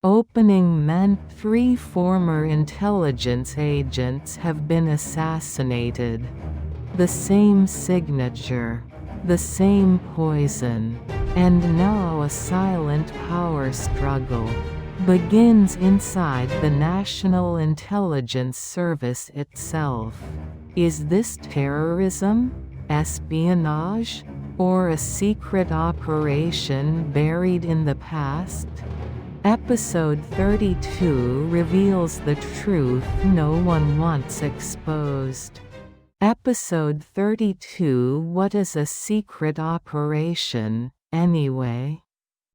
Opening meant 3 former intelligence agents have been assassinated. The same signature. The same poison. And now a silent power struggle begins inside the National Intelligence Service itself. Is this terrorism? Espionage? Or a secret operation buried in the past? Episode 32 reveals the truth no one wants exposed. Episode 32 What is a secret operation, anyway?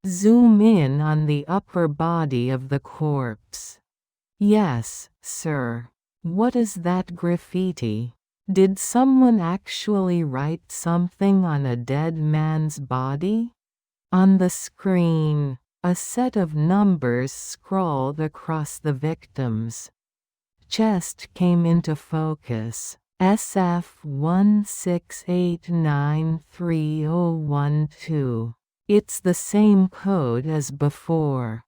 Zoom in on the upper body of the corpse. Yes, sir. What is that graffiti? Did someone actually write something on a dead man's body? On the screen, a set of numbers scrawled across the victim's chest came into focus. SF16893012. It's the same code as before.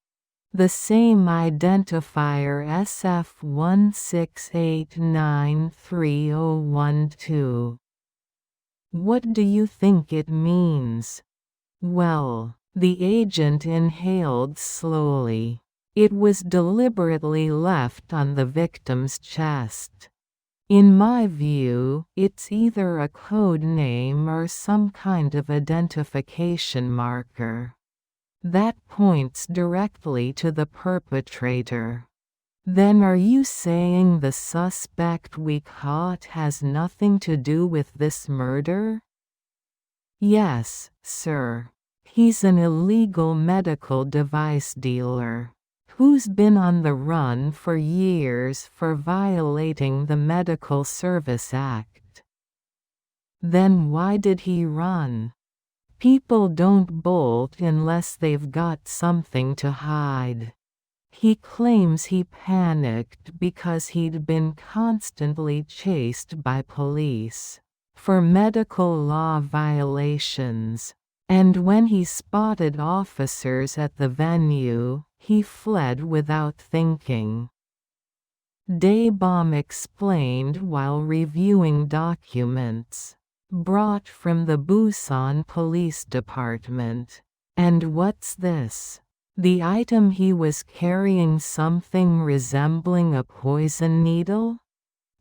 The same identifier SF16893012. What do you think it means? Well, the agent inhaled slowly. It was deliberately left on the victim's chest. In my view, it's either a code name or some kind of identification marker. That points directly to the perpetrator. Then are you saying the suspect we caught has nothing to do with this murder? Yes, sir. He's an illegal medical device dealer who's been on the run for years for violating the Medical Service Act. Then why did he run? People don't bolt unless they've got something to hide. He claims he panicked because he'd been constantly chased by police for medical law violations, and when he spotted officers at the venue, he fled without thinking. Daebum explained while reviewing documents brought from the Busan Police Department. And what's this? The item he was carrying something resembling a poison needle?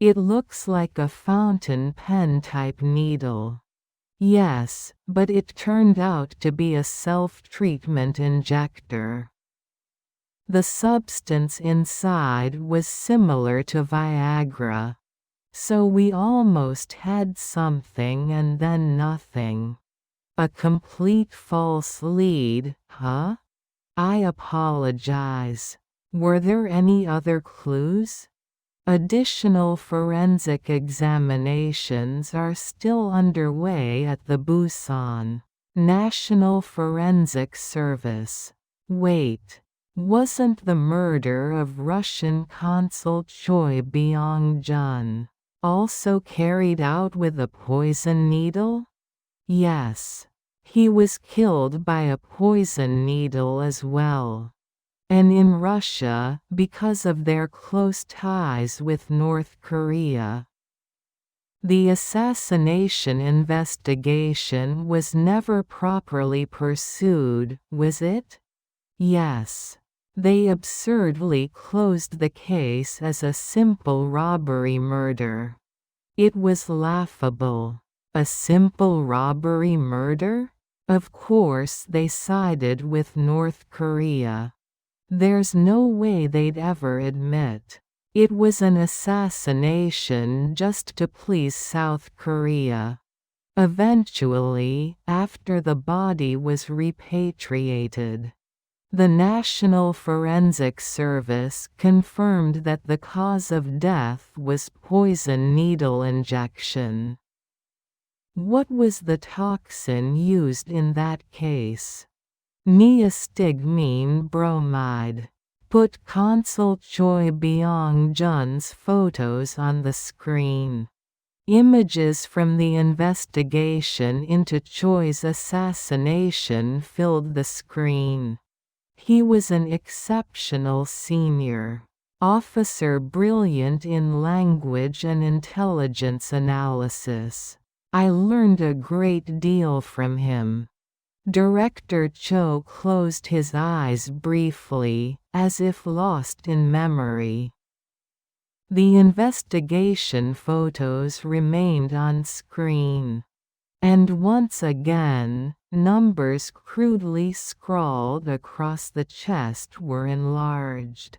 It looks like a fountain pen type needle. Yes, but it turned out to be a self-treatment injector. The substance inside was similar to Viagra. So we almost had something and then nothing. A complete false lead, huh? I apologize. Were there any other clues? Additional forensic examinations are still underway at the Busan National Forensic Service. Wait. Wasn't the murder of Russian Consul Choi Byung-jun also carried out with a poison needle? Yes. He was killed by a poison needle as well. And in Russia, because of their close ties with North Korea. The assassination investigation was never properly pursued, was it? Yes. They absurdly closed the case as a simple robbery murder. It was laughable. A simple robbery murder? Of course they sided with North Korea. There's no way they'd ever admit it was an assassination just to please South Korea. Eventually, after the body was repatriated, the National Forensic Service confirmed that the cause of death was poison needle injection. What was the toxin used in that case? Neostigmine-bromide. Put Consul Choi Byung-jun's photos on the screen. Images from the investigation into Choi's assassination filled the screen. He was an exceptional senior officer, brilliant in language and intelligence analysis. I learned a great deal from him. Director Cho closed his eyes briefly, as if lost in memory. The investigation photos remained on screen. And once again, numbers crudely scrawled across the chest were enlarged.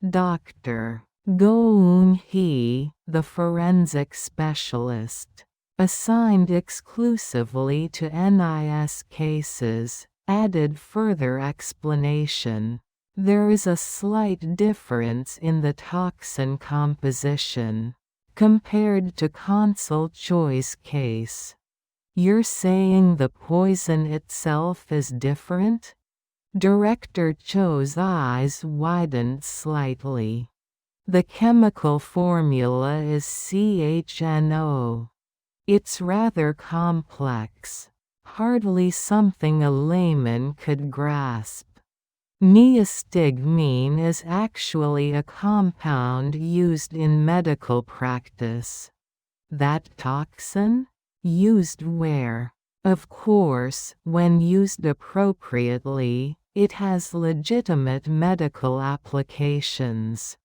Dr. Go Eun-hee, the forensic specialist, assigned exclusively to NIS cases, added further explanation. There is a slight difference in the toxin composition compared to consul choice case. You're saying the poison itself is different? Director Cho's eyes widened slightly. The chemical formula is CHNO. It's rather complex, hardly something a layman could grasp. Neostigmine is actually a compound used in medical practice. That toxin? Used where? Of course, when used appropriately, it has legitimate medical applications.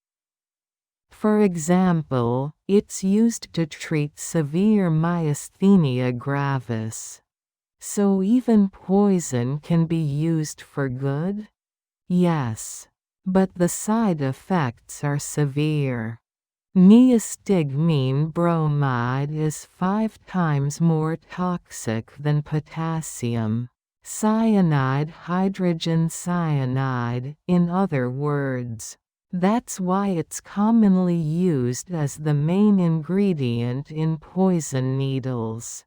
For example, it's used to treat severe myasthenia gravis. So even poison can be used for good? Yes. But the side effects are severe. Neostigmine bromide is 5 times more toxic than potassium cyanide, hydrogen cyanide, in other words. That's why it's commonly used as the main ingredient in poison needles.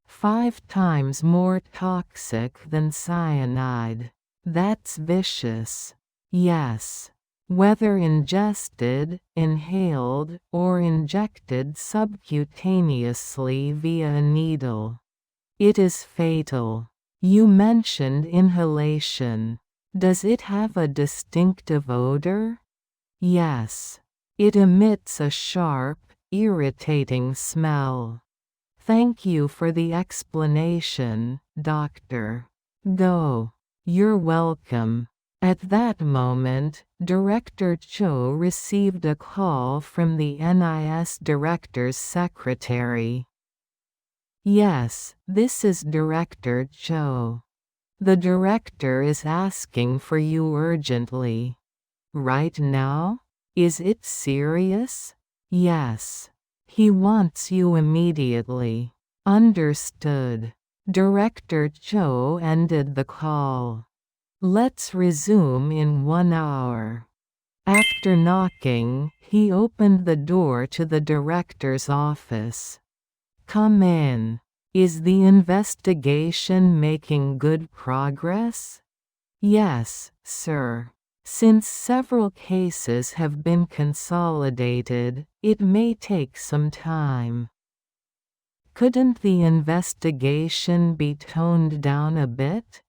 5 times more toxic than cyanide. That's vicious. Yes. Whether ingested, inhaled, or injected subcutaneously via a needle. It is fatal. You mentioned inhalation. Does it have a distinctive odor? Yes. It emits a sharp, irritating smell. Thank you for the explanation, Dr. Go. You're welcome. At that moment, Director Cho received a call from the NIS Director's secretary. Yes, this is Director Cho. The director is asking for you urgently. Right now? Is it serious? Yes. He wants you immediately. Understood. Director Cho ended the call. Let's resume in 1 hour. After knocking, he opened the door to the director's office. Come in. Is the investigation making good progress? Yes, sir. Since several cases have been consolidated, it may take some time. Couldn't the investigation be toned down a bit?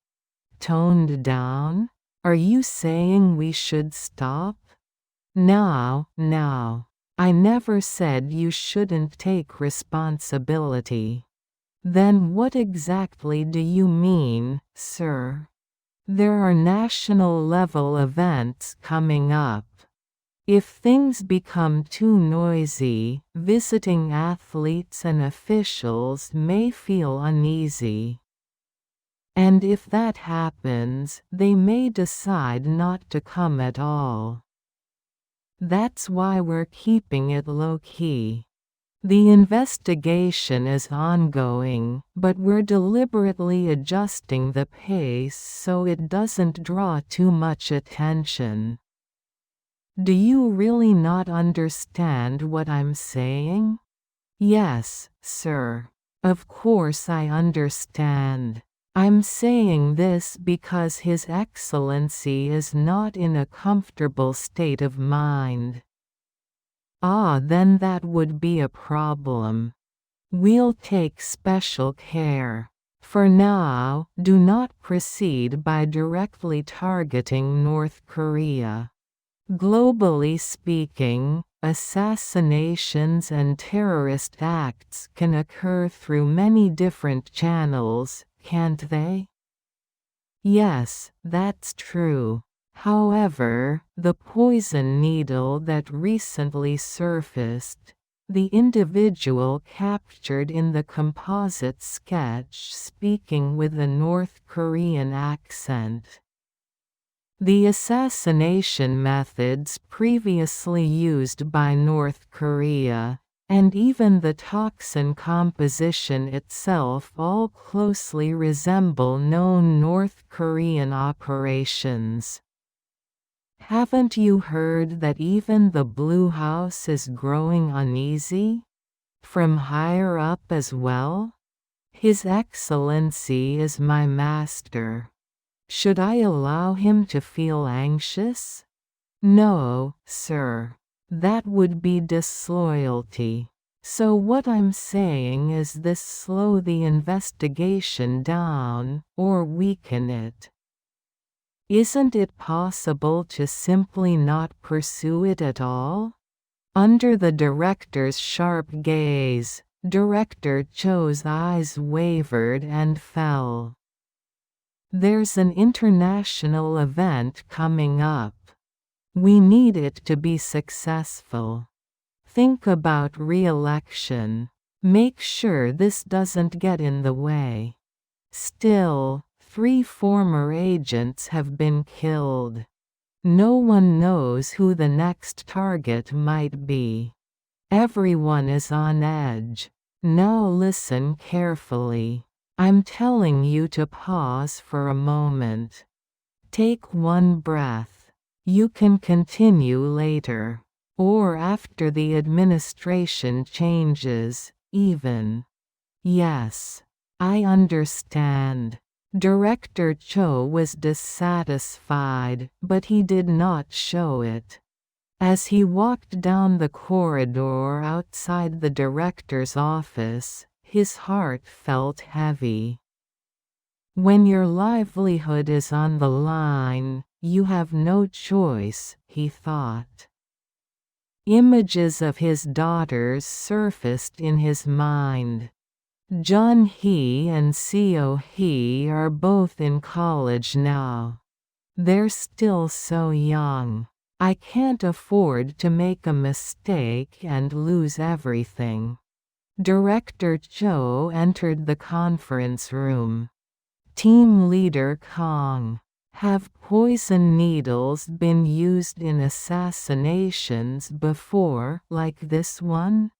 Toned down? Are you saying we should stop? Now. I never said you shouldn't take responsibility. Then what exactly do you mean, sir? There are national-level events coming up. If things become too noisy, visiting athletes and officials may feel uneasy. And if that happens, they may decide not to come at all. That's why we're keeping it low-key. The investigation is ongoing, but we're deliberately adjusting the pace so it doesn't draw too much attention. Do you really not understand what I'm saying? Yes, sir. Of course I understand. I'm saying this because His Excellency is not in a comfortable state of mind. Then that would be a problem. We'll take special care. For now, do not proceed by directly targeting North Korea. Globally speaking, assassinations and terrorist acts can occur through many different channels, can't they? Yes, that's true. However, the poison needle that recently surfaced, the individual captured in the composite sketch speaking with a North Korean accent. The assassination methods previously used by North Korea, and even the toxin composition itself all closely resemble known North Korean operations. Haven't you heard that even the Blue House is growing uneasy? From higher up as well? His Excellency is my master. Should I allow him to feel anxious? No, sir. That would be disloyalty. So what I'm saying is this: slow the investigation down, or weaken it. Isn't it possible to simply not pursue it at all? Under the director's sharp gaze, Director Cho's eyes wavered and fell. There's an international event coming up. We need it to be successful. Think about re-election. Make sure this doesn't get in the way. Still, 3 former agents have been killed. No one knows who the next target might be. Everyone is on edge. Now listen carefully. I'm telling you to pause for a moment. Take one breath. You can continue later. Or after the administration changes, even. Yes. I understand. Director Cho was dissatisfied, but he did not show it. As he walked down the corridor outside the director's office, his heart felt heavy. When your livelihood is on the line, you have no choice, he thought. Images of his daughters surfaced in his mind. Jun Hee and Seo Hee are both in college now. They're still so young. I can't afford to make a mistake and lose everything. Director Cho entered the conference room. Team Leader Kong. Have poison needles been used in assassinations before, like this one?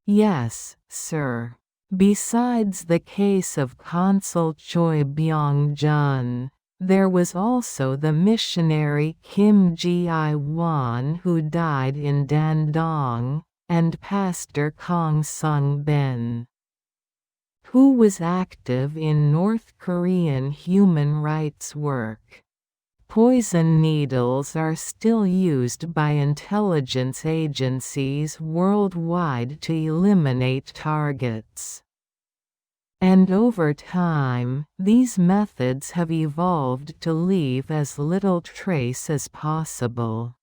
Yes, sir. Besides the case of Consul Choi Byung-jun, there was also the missionary Kim Ji-won who died in Dandong, and Pastor Kong Sung-bin, who was active in North Korean human rights work. Poison needles are still used by intelligence agencies worldwide to eliminate targets. And over time, these methods have evolved to leave as little trace as possible.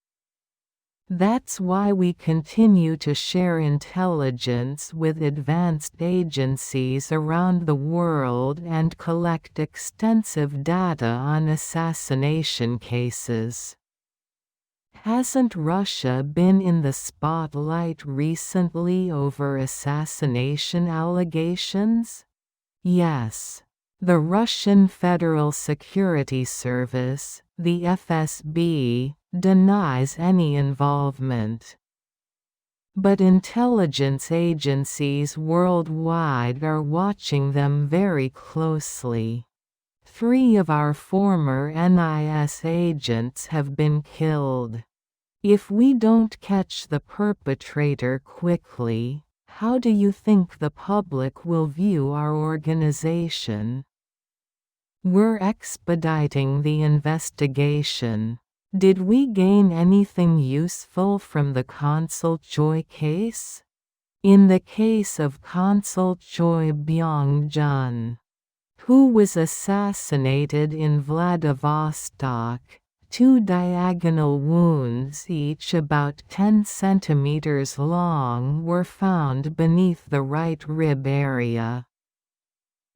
That's why we continue to share intelligence with advanced agencies around the world and collect extensive data on assassination cases. Hasn't Russia been in the spotlight recently over assassination allegations? Yes. The Russian Federal Security Service, the FSB, denies any involvement. But intelligence agencies worldwide are watching them very closely. 3 of our former NIS agents have been killed. If we don't catch the perpetrator quickly, how do you think the public will view our organization? We're expediting the investigation. Did we gain anything useful from the Consul Choi case? In the case of Consul Choi Byung-jun, who was assassinated in Vladivostok. 2 diagonal wounds, each about 10 centimeters long, were found beneath the right rib area.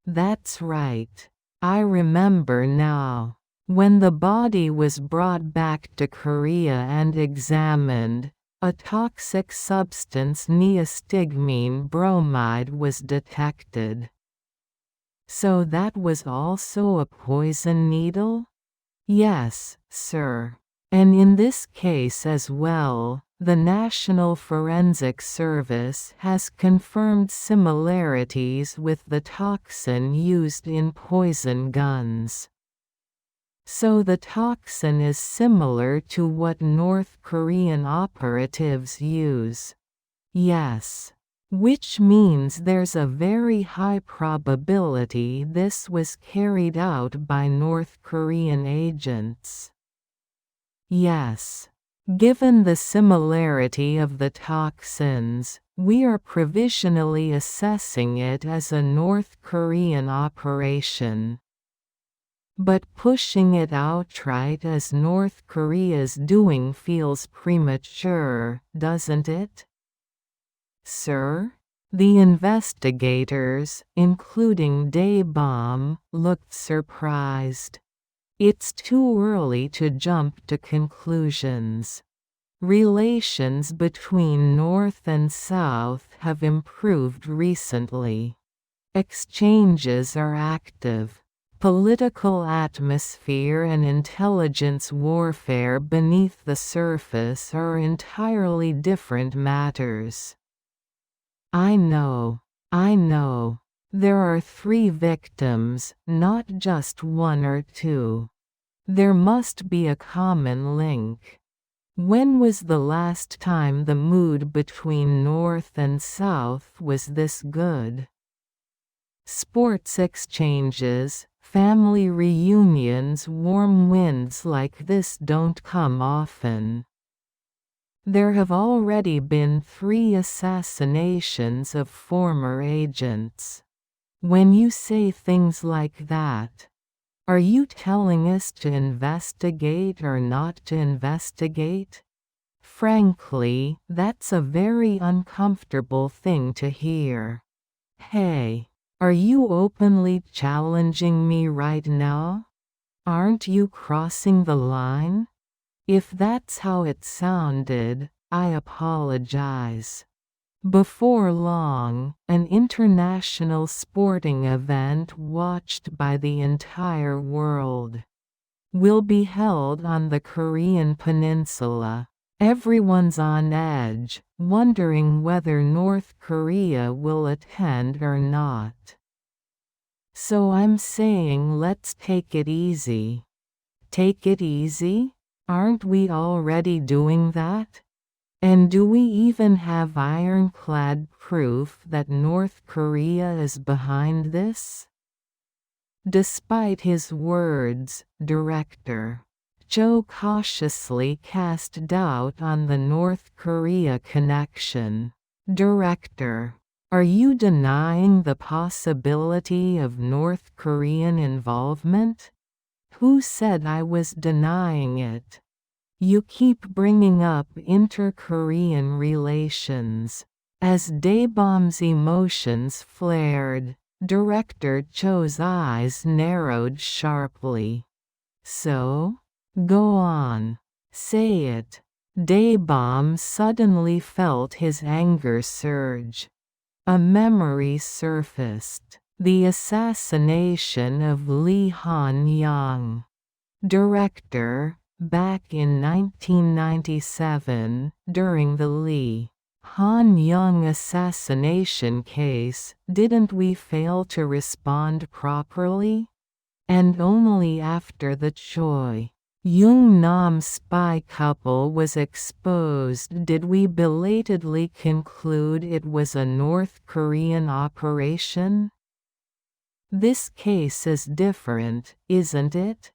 That's right. I remember now. When the body was brought back to Korea and examined, a toxic substance, neostigmine bromide, was detected. So that was also a poison needle? Yes, sir. And in this case as well, the National Forensic Service has confirmed similarities with the toxin used in poison guns. So the toxin is similar to what North Korean operatives use. Yes. Which means there's a very high probability this was carried out by North Korean agents. Yes. Given the similarity of the toxins, we are provisionally assessing it as a North Korean operation. But pushing it outright as North Korea's doing feels premature, doesn't it? Sir? The investigators, including Daebum, looked surprised. It's too early to jump to conclusions. Relations between North and South have improved recently. Exchanges are active. Political atmosphere and intelligence warfare beneath the surface are entirely different matters. I know. There are 3 victims, not just 1 or 2. There must be a common link. When was the last time the mood between North and South was this good? Sports exchanges, family reunions, warm winds like this don't come often. There have already been 3 assassinations of former agents. When you say things like that, are you telling us to investigate or not to investigate? Frankly, that's a very uncomfortable thing to hear. Hey, are you openly challenging me right now? Aren't you crossing the line? If that's how it sounded, I apologize. Before long, an international sporting event watched by the entire world will be held on the Korean peninsula. Everyone's on edge, wondering whether North Korea will attend or not. So I'm saying let's take it easy. Take it easy? Aren't we already doing that? And do we even have ironclad proof that North Korea is behind this? Despite his words, Director Cho cautiously cast doubt on the North Korea connection. Director, are you denying the possibility of North Korean involvement? Who said I was denying it? You keep bringing up inter-Korean relations. As Daebum's emotions flared, Director Cho's eyes narrowed sharply. So? Go on. Say it. Daebum suddenly felt his anger surge. A memory surfaced. The assassination of Lee Han-young. Director, back in 1997, during the Lee Han-young assassination case, didn't we fail to respond properly? And only after the Choi Young-nam spy couple was exposed did we belatedly conclude it was a North Korean operation? This case is different, isn't it?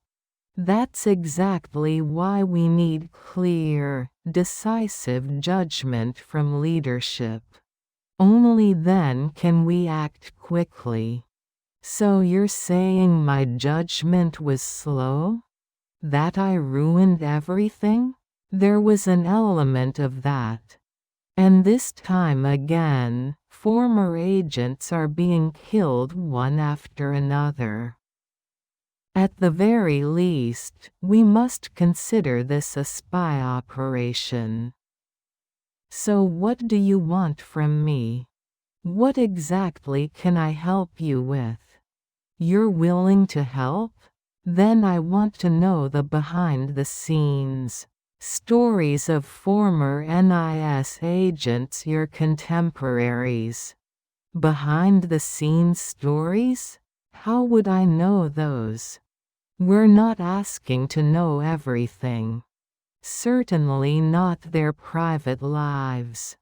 That's exactly why we need clear, decisive judgment from leadership. Only then can we act quickly. So you're saying my judgment was slow? That I ruined everything? There was an element of that. And this time again, former agents are being killed one after another. At the very least, we must consider this a spy operation. So what do you want from me? What exactly can I help you with? You're willing to help? Then I want to know the behind-the-scenes stories of former NIS agents, your contemporaries. Behind-the-scenes stories? How would I know those? We're not asking to know everything. Certainly not their private lives.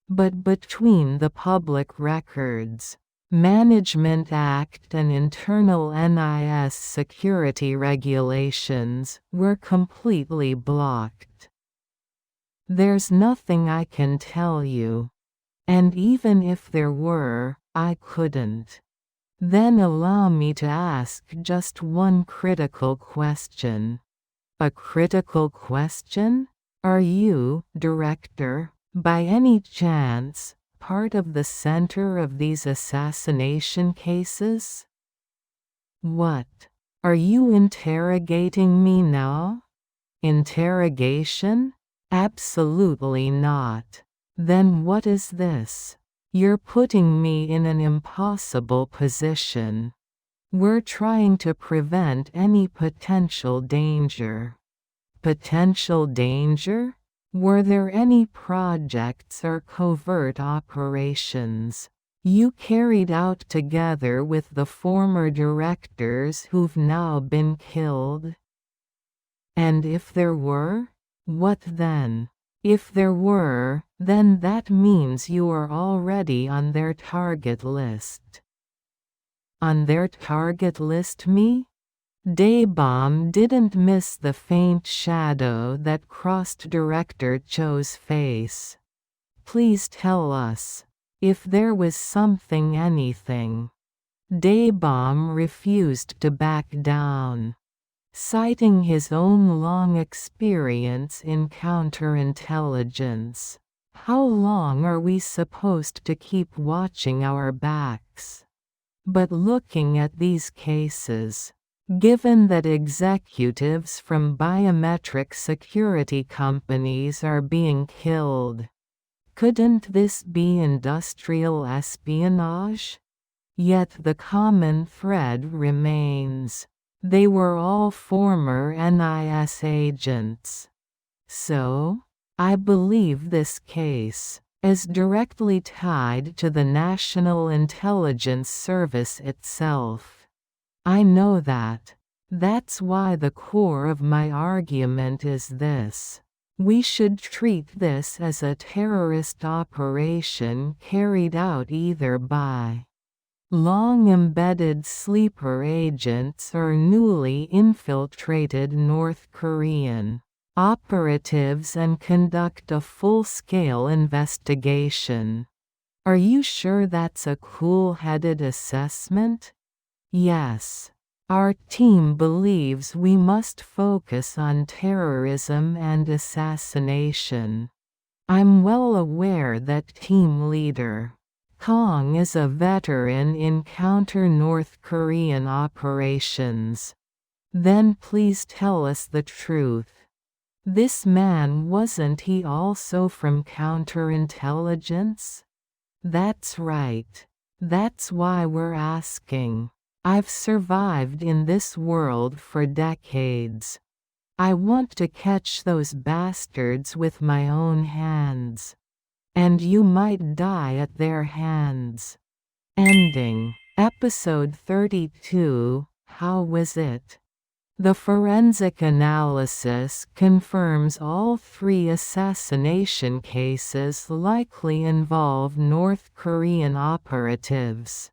But between the public records, Management Act and internal NIS security regulations were completely blocked. There's nothing I can tell you. And even if there were, I couldn't. Then allow me to ask just one critical question. A critical question? Are you, Director, by any chance, part of the center of these assassination cases? What? Are you interrogating me now? Interrogation? Absolutely not. Then what is this? You're putting me in an impossible position. We're trying to prevent any potential danger. Potential danger? Were there any projects or covert operations you carried out together with the former directors who've now been killed? And if there were? What then? If there were, then that means you are already on their target list. On their target list, me? Daebum didn't miss the faint shadow that crossed Director Cho's face. Please tell us. If there was something, anything. Daebum refused to back down. Citing his own long experience in counterintelligence. How long are we supposed to keep watching our backs? But looking at these cases, given that executives from biometric security companies are being killed, couldn't this be industrial espionage? Yet the common thread remains. They were all former NIS agents. So, I believe this case is directly tied to the National Intelligence Service itself. I know that. That's why the core of my argument is this. We should treat this as a terrorist operation carried out either by long-embedded sleeper agents or newly infiltrated North Korean operatives and conduct a full-scale investigation. Are you sure that's a cool-headed assessment? Yes. Our team believes we must focus on terrorism and assassination. I'm well aware that team leader Kong is a veteran in counter-North Korean operations. Then please tell us the truth. This man, wasn't he also from counterintelligence? That's right. That's why we're asking. I've survived in this world for decades. I want to catch those bastards with my own hands. And you might die at their hands. Ending. Episode 32. How was it? The forensic analysis confirms all 3 assassination cases likely involve North Korean operatives.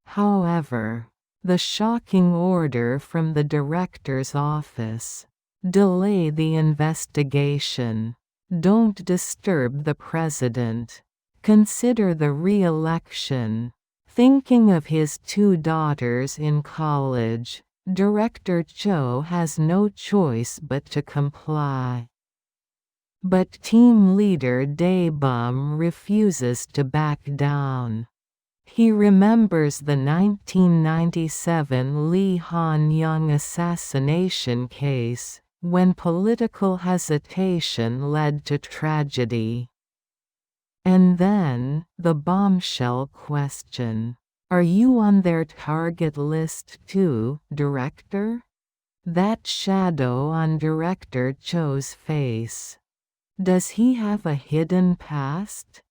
However, the shocking order from the director's office, delay the investigation. Don't disturb the president. Consider the re-election. Thinking of his two daughters in college, Director Cho has no choice but to comply. But team leader Daebum refuses to back down. He remembers the 1997 Lee Han-young assassination case, when political hesitation led to tragedy. And then, the bombshell question. Are you on their target list too, Director? That shadow on Director Cho's face. Does he have a hidden past?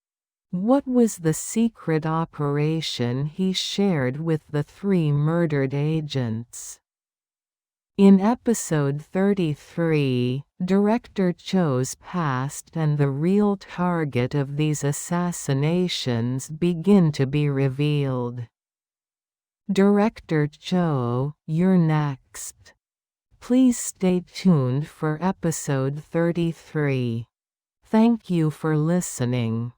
What was the secret operation he shared with the three murdered agents? In episode 33, Director Cho's past and the real target of these assassinations begin to be revealed. Director Cho, you're next. Please stay tuned for episode 33. Thank you for listening.